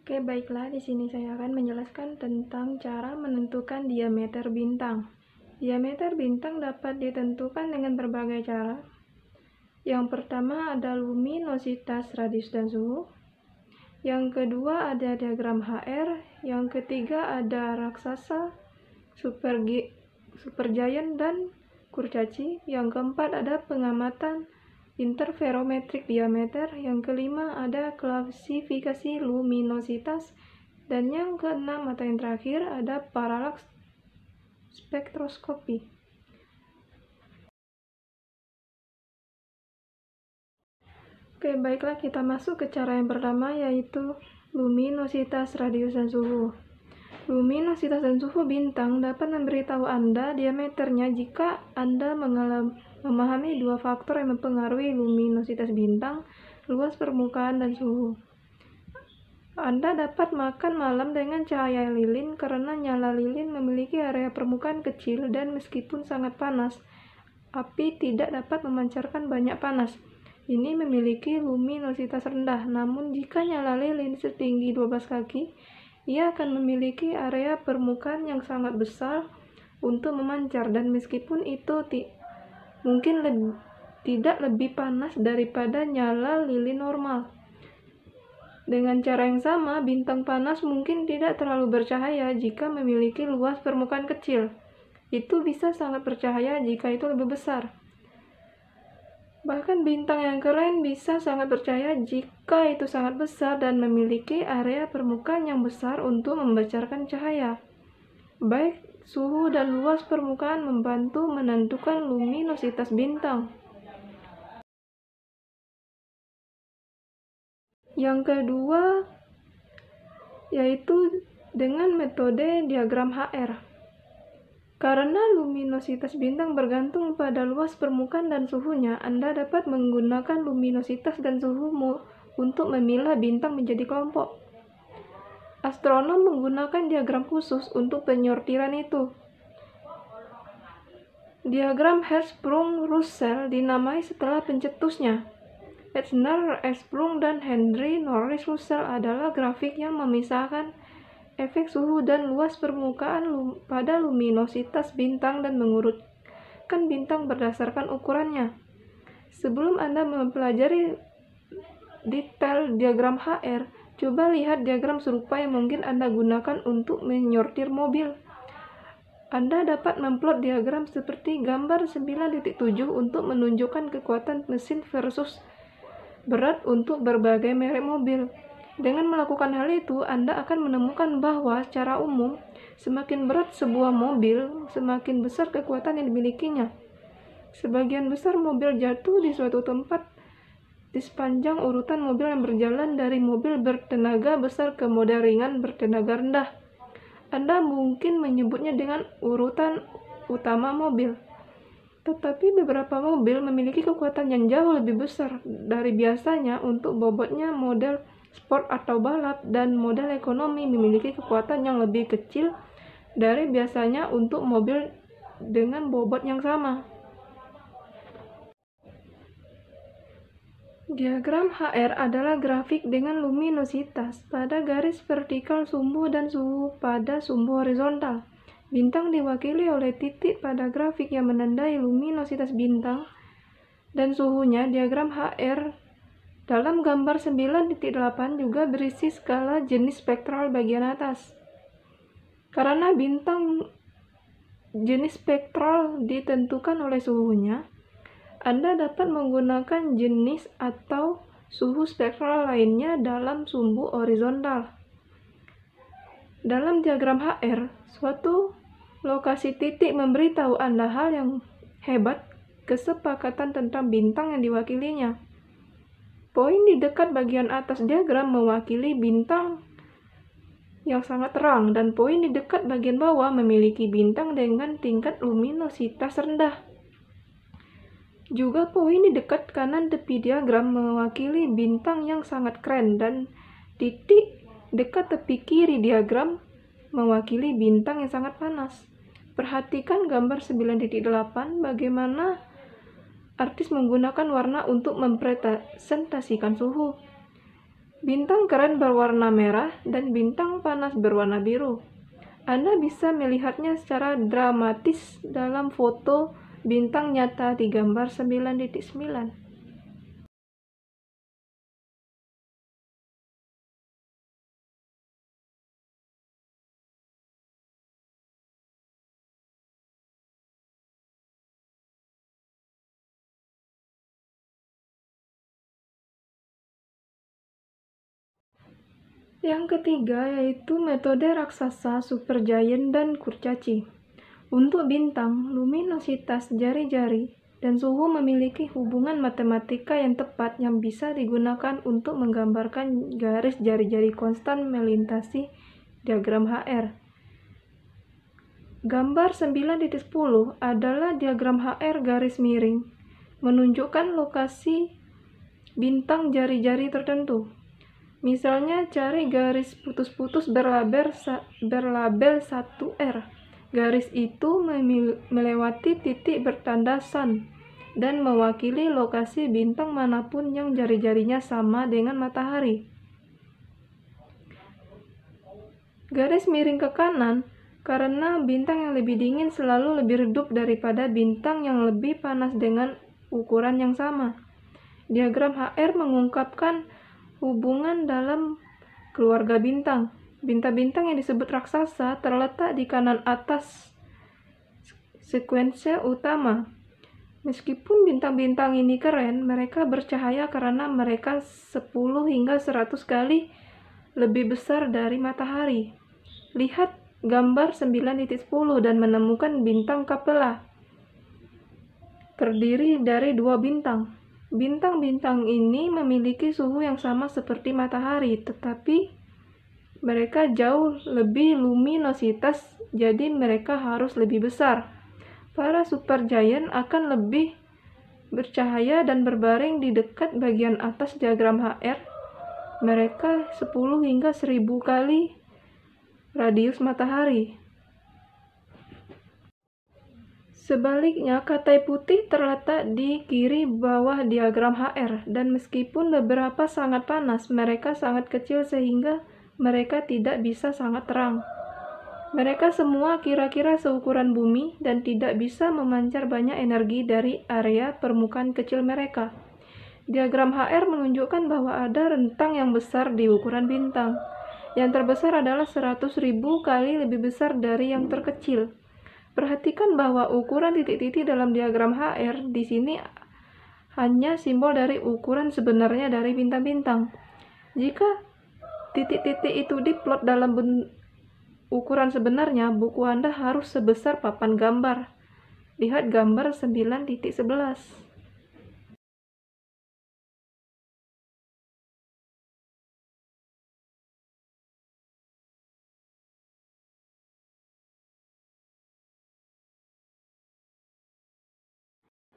Oke, baiklah, di sini saya akan menjelaskan tentang cara menentukan diameter bintang. Diameter bintang dapat ditentukan dengan berbagai cara. Yang pertama ada luminositas, radius, dan suhu. Yang kedua ada diagram HR. Yang ketiga ada raksasa, supergiant, dan Kurcaci. Yang keempat ada pengamatan interferometrik diameter. Yang kelima ada klasifikasi luminositas. Dan yang keenam atau yang terakhir ada paralaks spektroskopi. Oke, baiklah, kita masuk ke cara yang pertama, yaitu luminositas, radius, dan suhu. Luminositas dan suhu bintang dapat memberitahu Anda diameternya jika Anda memahami dua faktor yang mempengaruhi luminositas bintang, luas permukaan, dan suhu. Anda dapat makan malam dengan cahaya lilin karena nyala lilin memiliki area permukaan kecil dan meskipun sangat panas, api tidak dapat memancarkan banyak panas. Ini memiliki luminositas rendah, namun jika nyala lilin setinggi 12 kaki, ia akan memiliki area permukaan yang sangat besar untuk memancar, dan meskipun itu mungkin tidak lebih panas daripada nyala lilin normal. Dengan cara yang sama, bintang panas mungkin tidak terlalu bercahaya jika memiliki luas permukaan kecil. Itu bisa sangat bercahaya jika itu lebih besar. Bahkan bintang yang keren bisa sangat bercahaya jika itu sangat besar dan memiliki area permukaan yang besar untuk memancarkan cahaya. Baik suhu dan luas permukaan membantu menentukan luminositas bintang. Yang kedua yaitu dengan metode diagram HR. Karena luminositas bintang bergantung pada luas permukaan dan suhunya, Anda dapat menggunakan luminositas dan suhu untuk memilah bintang menjadi kelompok. Astronom menggunakan diagram khusus untuk penyortiran itu. Diagram Hertzsprung-Russell dinamai setelah pencetusnya. Hertzsprung dan Henry Norris Russell adalah grafik yang memisahkan efek suhu dan luas permukaan pada luminositas bintang dan mengurutkan bintang berdasarkan ukurannya. Sebelum Anda mempelajari detail diagram HR, coba lihat diagram serupa yang mungkin Anda gunakan untuk menyortir mobil. Anda dapat memplot diagram seperti gambar 9.7 untuk menunjukkan kekuatan mesin versus berat untuk berbagai merek mobil. Dengan melakukan hal itu, Anda akan menemukan bahwa secara umum, semakin berat sebuah mobil, semakin besar kekuatan yang dimilikinya. Sebagian besar mobil jatuh di suatu tempat di sepanjang urutan mobil yang berjalan dari mobil bertenaga besar ke model ringan bertenaga rendah. Anda mungkin menyebutnya dengan urutan utama mobil. Tetapi beberapa mobil memiliki kekuatan yang jauh lebih besar dari biasanya untuk bobotnya model sport atau balap, dan model ekonomi memiliki kekuatan yang lebih kecil dari biasanya untuk mobil dengan bobot yang sama. Diagram HR adalah grafik dengan luminositas pada garis vertikal sumbu dan suhu pada sumbu horizontal. Bintang diwakili oleh titik pada grafik yang menandai luminositas bintang dan suhunya. Diagram HR dalam gambar 9.8 juga berisi skala jenis spektral bagian atas. Karena bintang jenis spektral ditentukan oleh suhunya, Anda dapat menggunakan jenis atau suhu spektral lainnya dalam sumbu horizontal. Dalam diagram HR, suatu lokasi titik memberitahu Anda hal yang hebat, kesepakatan tentang bintang yang diwakilinya. Poin di dekat bagian atas diagram mewakili bintang yang sangat terang, dan poin di dekat bagian bawah memiliki bintang dengan tingkat luminositas rendah. Juga poin di dekat kanan tepi diagram mewakili bintang yang sangat keren, dan titik dekat tepi kiri diagram mewakili bintang yang sangat panas. Perhatikan gambar 9.8 bagaimana artis menggunakan warna untuk mempresentasikan suhu. bintang keren berwarna merah, dan bintang panas berwarna biru. Anda bisa melihatnya secara dramatis dalam foto bintang nyata di gambar 9.9. Yang ketiga yaitu metode raksasa, supergiant, dan kurcaci. Untuk bintang, luminositas jari-jari dan suhu memiliki hubungan matematika yang tepat yang bisa digunakan untuk menggambarkan garis jari-jari konstan melintasi diagram HR. Gambar 9.10 adalah diagram HR garis miring, menunjukkan lokasi bintang jari-jari tertentu. Misalnya, cari garis putus-putus berlabel 1R. Garis itu melewati titik bertanda sun dan mewakili lokasi bintang manapun yang jari-jarinya sama dengan matahari. Garis miring ke kanan karena bintang yang lebih dingin selalu lebih redup daripada bintang yang lebih panas dengan ukuran yang sama. Diagram HR mengungkapkan hubungan dalam keluarga bintang. Bintang-bintang yang disebut raksasa terletak di kanan atas sekuensia utama. Meskipun bintang-bintang ini keren, mereka bercahaya karena mereka 10 hingga 100 kali lebih besar dari matahari. Lihat gambar 9.10 dan menemukan bintang Capella. Terdiri dari 2 bintang. Bintang-bintang ini memiliki suhu yang sama seperti matahari, tetapi mereka jauh lebih luminositas, jadi mereka harus lebih besar. Para supergiant akan lebih bercahaya dan berbaring di dekat bagian atas diagram HR. Mereka 10 hingga 1000 kali radius matahari. Sebaliknya, Katai Putih terletak di kiri bawah diagram HR, dan meskipun beberapa sangat panas, mereka sangat kecil sehingga mereka tidak bisa sangat terang. Mereka semua kira-kira seukuran bumi dan tidak bisa memancar banyak energi dari area permukaan kecil mereka. Diagram HR menunjukkan bahwa ada rentang yang besar di ukuran bintang. Yang terbesar adalah 100.000 kali lebih besar dari yang terkecil. Perhatikan bahwa ukuran titik-titik dalam diagram HR di sini hanya simbol dari ukuran sebenarnya dari bintang-bintang. Jika titik-titik itu diplot dalam ukuran sebenarnya, buku Anda harus sebesar papan gambar. Lihat gambar 9.11.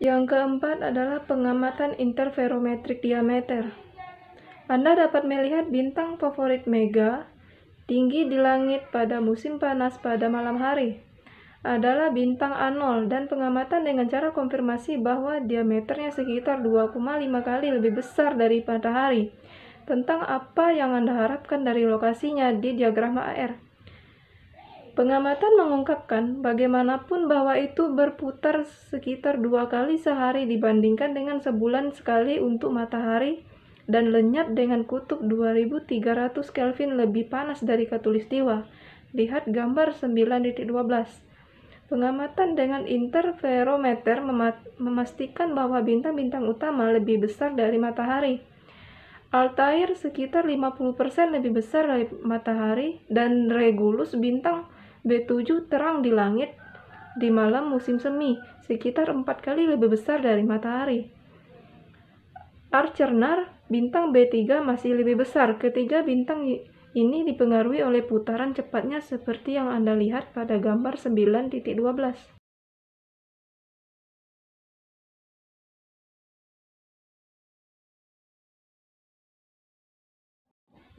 Yang keempat adalah pengamatan interferometrik diameter. Anda dapat melihat bintang favorit Mega tinggi di langit pada musim panas pada malam hari adalah bintang A0, dan pengamatan dengan cara konfirmasi bahwa diameternya sekitar 2,5 kali lebih besar dari matahari. Tentang apa yang Anda harapkan dari lokasinya di diagram HR. Pengamatan mengungkapkan bagaimanapun bahwa itu berputar sekitar 2 kali sehari dibandingkan dengan sebulan sekali untuk matahari, dan lenyap dengan kutub 2300 Kelvin lebih panas dari khatulistiwa. Lihat gambar 9.12. Pengamatan dengan interferometer memastikan bahwa bintang-bintang utama lebih besar dari matahari. Altair sekitar 50% lebih besar dari matahari, dan Regulus bintang B7 terang di langit di malam musim semi, sekitar 4 kali lebih besar dari matahari. Archernar bintang B3 masih lebih besar. Ketiga bintang ini dipengaruhi oleh putaran cepatnya seperti yang Anda lihat pada gambar 9.12.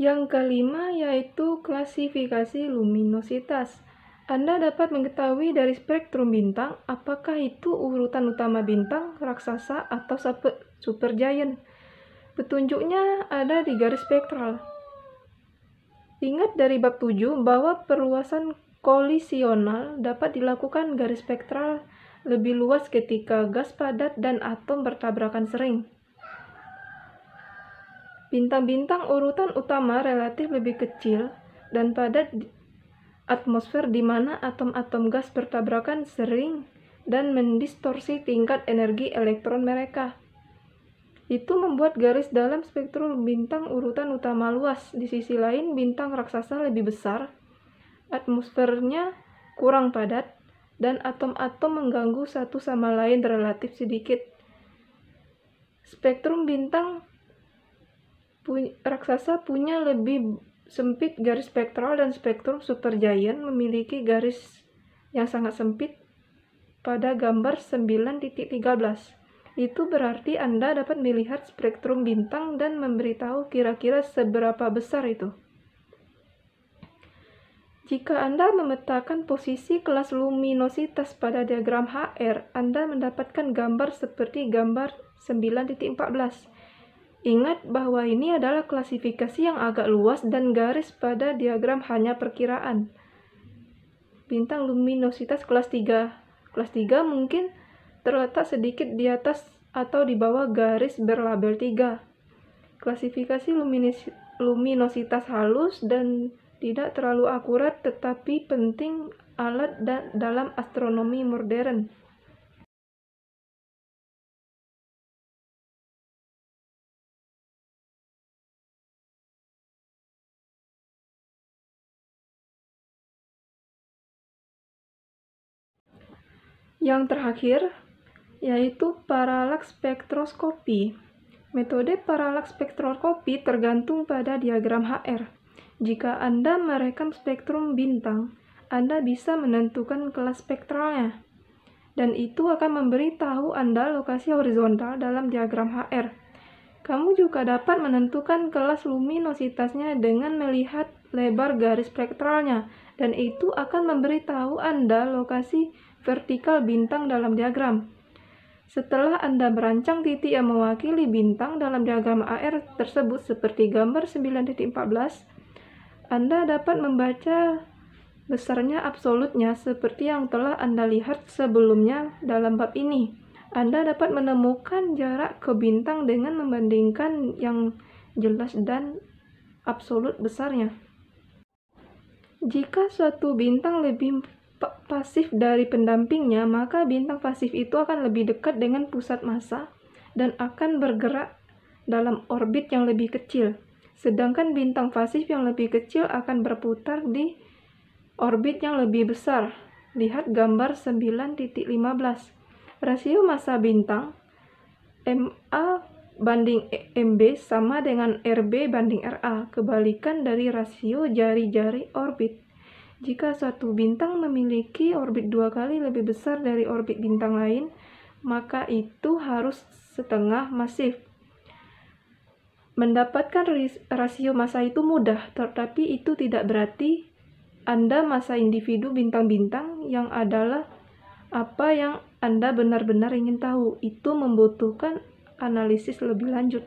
Yang kelima yaitu klasifikasi luminositas. Anda dapat mengetahui dari spektrum bintang apakah itu urutan utama bintang, raksasa, atau supergiant. Petunjuknya ada di garis spektral. Ingat dari bab 7 bahwa perluasan kolisional dapat dilakukan garis spektral lebih luas ketika gas padat dan atom bertabrakan sering. Bintang-bintang urutan utama relatif lebih kecil dan padat atmosfer di mana atom-atom gas bertabrakan sering dan mendistorsi tingkat energi elektron mereka. Itu membuat garis dalam spektrum bintang urutan utama luas. Di sisi lain, bintang raksasa lebih besar, atmosfernya kurang padat, dan atom-atom mengganggu satu sama lain relatif sedikit. Spektrum bintang raksasa punya lebih sempit garis spektral dan spektrum supergiant memiliki garis yang sangat sempit pada gambar 9.13. Itu berarti Anda dapat melihat spektrum bintang dan memberitahu kira-kira seberapa besar itu. Jika Anda memetakan posisi kelas luminositas pada diagram HR, Anda mendapatkan gambar seperti gambar 9.14. Ingat bahwa ini adalah klasifikasi yang agak luas dan garis pada diagram hanya perkiraan. Bintang luminositas kelas 3. Kelas 3 mungkin terletak sedikit di atas atau di bawah garis berlabel 3. Klasifikasi luminositas halus dan tidak terlalu akurat tetapi penting alat dalam astronomi modern. Yang terakhir, yaitu paralaks spektroskopi. Metode paralaks spektroskopi tergantung pada diagram HR. Jika Anda merekam spektrum bintang, Anda bisa menentukan kelas spektralnya, dan itu akan memberitahu Anda lokasi horizontal dalam diagram HR. Kamu juga dapat menentukan kelas luminositasnya dengan melihat lebar garis spektralnya, dan itu akan memberitahu Anda lokasi vertikal bintang dalam diagram. Setelah Anda merancang titik yang mewakili bintang dalam diagram AR tersebut seperti gambar 9.14, Anda dapat membaca besarnya absolutnya seperti yang telah Anda lihat sebelumnya dalam bab ini. Anda dapat menemukan jarak ke bintang dengan membandingkan yang jelas dan absolut besarnya. Jika suatu bintang lebih pasif dari pendampingnya, maka bintang pasif itu akan lebih dekat dengan pusat massa dan akan bergerak dalam orbit yang lebih kecil. Sedangkan bintang pasif yang lebih kecil akan berputar di orbit yang lebih besar. Lihat gambar 9.15. Rasio massa bintang MA banding MB sama dengan RB banding RA, kebalikan dari rasio jari-jari orbit. Jika suatu bintang memiliki orbit 2 kali lebih besar dari orbit bintang lain, maka itu harus setengah masif. Mendapatkan rasio massa itu mudah, tetapi itu tidak berarti Anda massa individu bintang-bintang yang adalah apa yang Anda benar-benar ingin tahu. Itu membutuhkan analisis lebih lanjut.